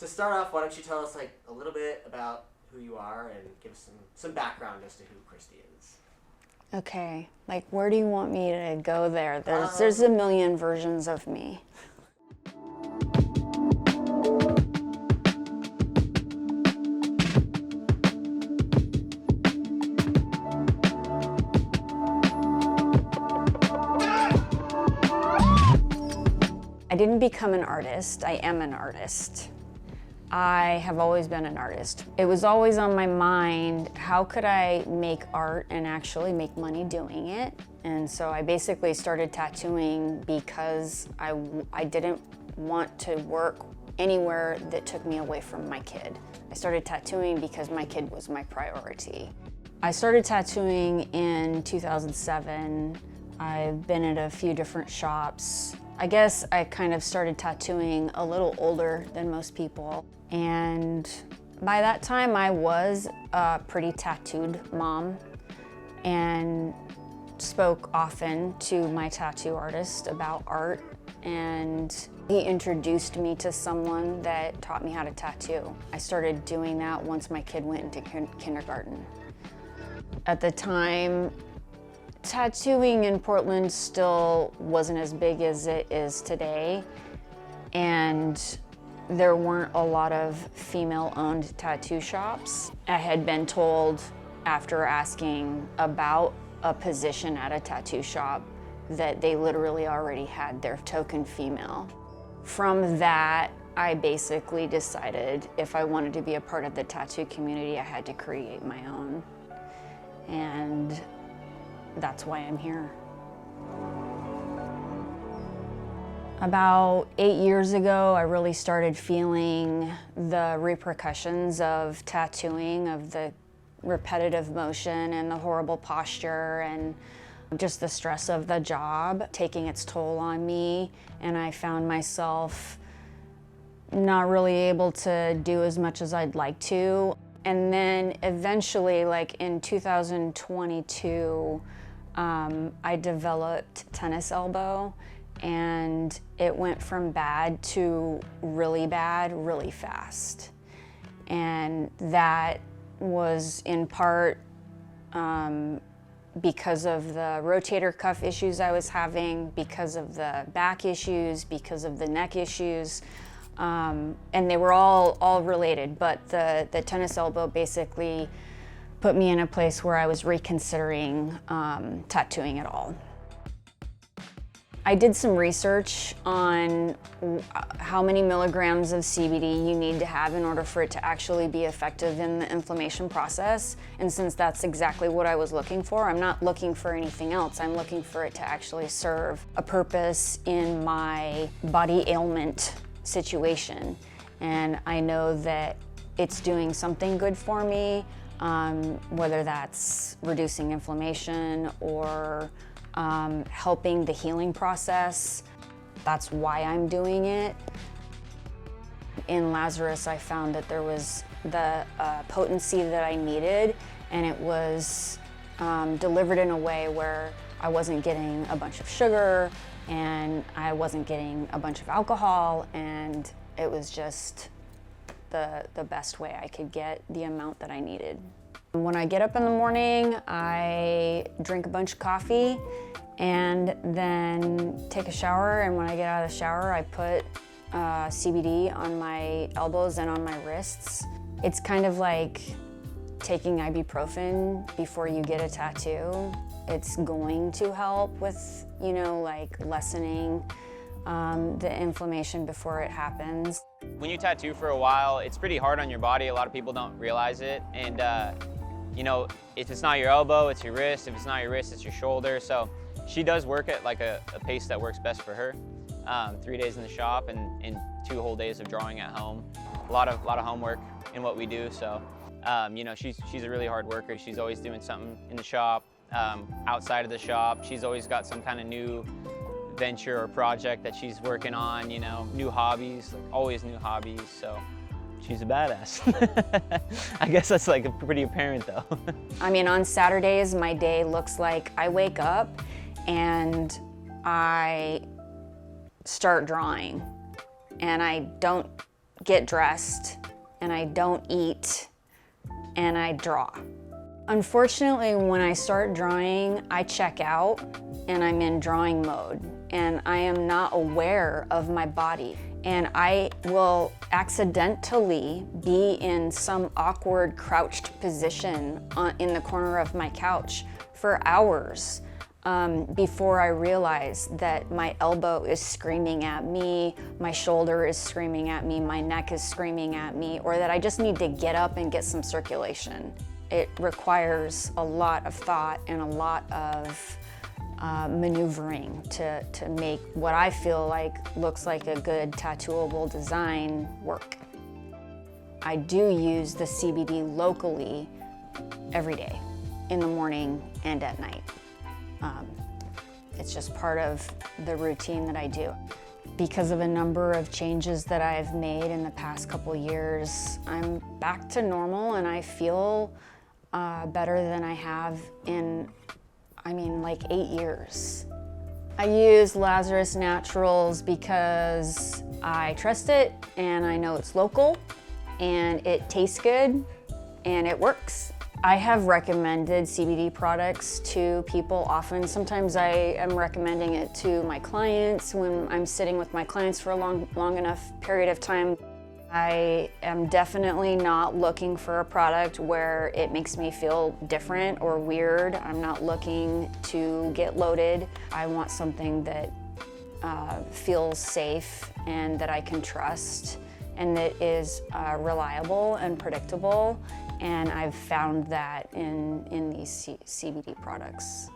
To start off, why don't you tell us like a little bit about who you are and give us some background as to who Christy is. Okay, like where do you want me to go there? There's a million versions of me. I didn't become an artist, I am an artist. I have always been an artist. It was always on my mind, how could I make art and actually make money doing it? And so I basically started tattooing because I didn't want to work anywhere that took me away from my kid. I started tattooing because my kid was my priority. I started tattooing in 2007. I've been at a few different shops. I guess I kind of started tattooing a little older than most people. And by that time I was a pretty tattooed mom and spoke often to my tattoo artist about art. And he introduced me to someone that taught me how to tattoo. I started doing that once my kid went into kindergarten. At the time, tattooing in Portland still wasn't as big as it is today, and there weren't a lot of female-owned tattoo shops. I had been told after asking about a position at a tattoo shop that they literally already had their token female. From that, I basically decided if I wanted to be a part of the tattoo community, I had to create my own. And that's why I'm here. About 8 years ago, I really started feeling the repercussions of tattooing, of the repetitive motion and the horrible posture and just the stress of the job taking its toll on me. And I found myself not really able to do as much as I'd like to. And then eventually, like in 2022, I developed tennis elbow, and it went from bad to really bad really fast. And that was in part because of the rotator cuff issues I was having, because of the back issues, because of the neck issues. And they were all related, but the tennis elbow basically put me in a place where I was reconsidering tattooing at all. I did some research on how many milligrams of CBD you need to have in order for it to actually be effective in the inflammation process. And since that's exactly what I was looking for, I'm not looking for anything else. I'm looking for it to actually serve a purpose in my body ailment situation. And I know that it's doing something good for me, whether that's reducing inflammation or helping the healing process. That's why I'm doing it. In Lazarus, I found that there was the potency that I needed, and it was delivered in a way where I wasn't getting a bunch of sugar and I wasn't getting a bunch of alcohol, and it was just the best way I could get the amount that I needed. When I get up in the morning, I drink a bunch of coffee and then take a shower, and when I get out of the shower, I put CBD on my elbows and on my wrists. It's kind of like taking ibuprofen before you get a tattoo. It's going to help with, like lessening the inflammation before it happens. When you tattoo for a while, it's pretty hard on your body. A lot of people don't realize it. And if it's not your elbow, it's your wrist. If it's not your wrist, it's your shoulder. So she does work at like a pace that works best for her. 3 days in the shop and 2 whole days of drawing at home. A lot of homework in what we do. So, she's a really hard worker. She's always doing something in the shop, outside of the shop. She's always got some kind of new venture or project that she's working on, new hobbies, like always new hobbies. So she's a badass. I guess that's like pretty apparent though. I mean, on Saturdays, my day looks like I wake up and I start drawing, and I don't get dressed, and I don't eat, and I draw. Unfortunately, when I start drawing, I check out and I'm in drawing mode, and I am not aware of my body. And I will accidentally be in some awkward crouched position in the corner of my couch for hours before I realize that my elbow is screaming at me, my shoulder is screaming at me, my neck is screaming at me, or that I just need to get up and get some circulation. It requires a lot of thought and a lot of maneuvering to make what I feel like looks like a good tattooable design work. I do use the CBD locally every day, in the morning and at night. It's just part of the routine that I do. Because of a number of changes that I've made in the past couple years, I'm back to normal and I feel better than I have in, like 8 years. I use Lazarus Naturals because I trust it and I know it's local and it tastes good and it works. I have recommended CBD products to people often. Sometimes I am recommending it to my clients when I'm sitting with my clients for a long enough period of time. I am definitely not looking for a product where it makes me feel different or weird. I'm not looking to get loaded. I want something that feels safe and that I can trust and that is reliable and predictable. And I've found that in these CBD products.